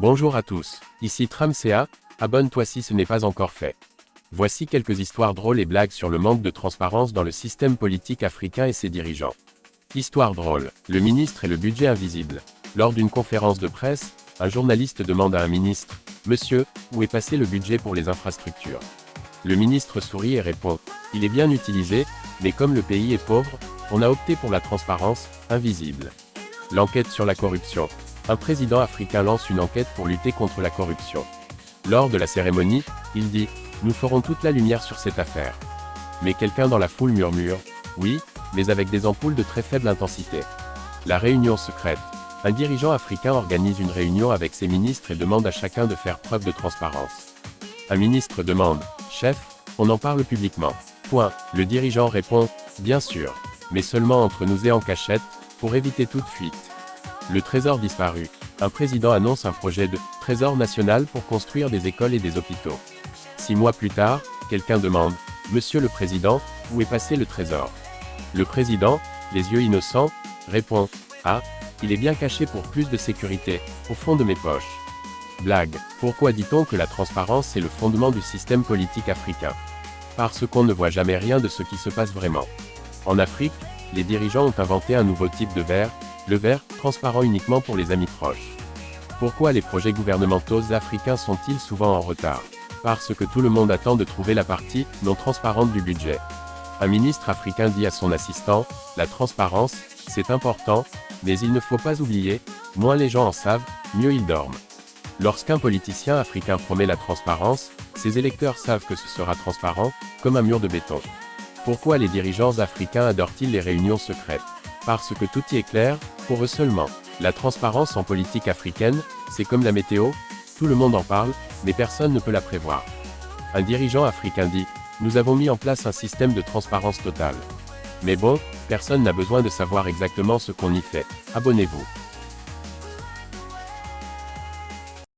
Bonjour à tous, ici Tramcea, abonne-toi si ce n'est pas encore fait. Voici quelques histoires drôles et blagues sur le manque de transparence dans le système politique africain et ses dirigeants. Histoire drôle, le ministre et le budget invisible. Lors d'une conférence de presse, un journaliste demande à un ministre, « Monsieur, où est passé le budget pour les infrastructures ?» Le ministre sourit et répond, « Il est bien utilisé, mais comme le pays est pauvre, on a opté pour la transparence, invisible. » L'enquête sur la corruption. Un président africain lance une enquête pour lutter contre la corruption. Lors de la cérémonie, il dit « Nous ferons toute la lumière sur cette affaire. » Mais quelqu'un dans la foule murmure « Oui, mais avec des ampoules de très faible intensité. » La réunion secrète. Un dirigeant africain organise une réunion avec ses ministres et demande à chacun de faire preuve de transparence. Un ministre demande « Chef, on en parle publiquement. » Le dirigeant répond « Bien sûr, mais seulement entre nous et en cachette, pour éviter toute fuite. » Le trésor disparu. Un président annonce un projet de « trésor national » pour construire des écoles et des hôpitaux. 6 mois plus tard, quelqu'un demande « Monsieur le Président, où est passé le trésor ?» Le président, les yeux innocents, répond « Ah, il est bien caché pour plus de sécurité, au fond de mes poches. » Blague. Pourquoi dit-on que la transparence est le fondement du système politique africain? Parce qu'on ne voit jamais rien de ce qui se passe vraiment. En Afrique, les dirigeants ont inventé un nouveau type de verre, le verre, transparent uniquement pour les amis proches. Pourquoi les projets gouvernementaux africains sont-ils souvent en retard? Parce que tout le monde attend de trouver la partie non transparente du budget. Un ministre africain dit à son assistant, « La transparence, c'est important, mais il ne faut pas oublier, moins les gens en savent, mieux ils dorment. » Lorsqu'un politicien africain promet la transparence, ses électeurs savent que ce sera transparent, comme un mur de béton. Pourquoi les dirigeants africains adorent-ils les réunions secrètes? Parce que tout y est clair, pour eux seulement. La transparence en politique africaine, c'est comme la météo, tout le monde en parle, mais personne ne peut la prévoir. Un dirigeant africain dit, « Nous avons mis en place un système de transparence totale. Mais bon, personne n'a besoin de savoir exactement ce qu'on y fait. Abonnez-vous. »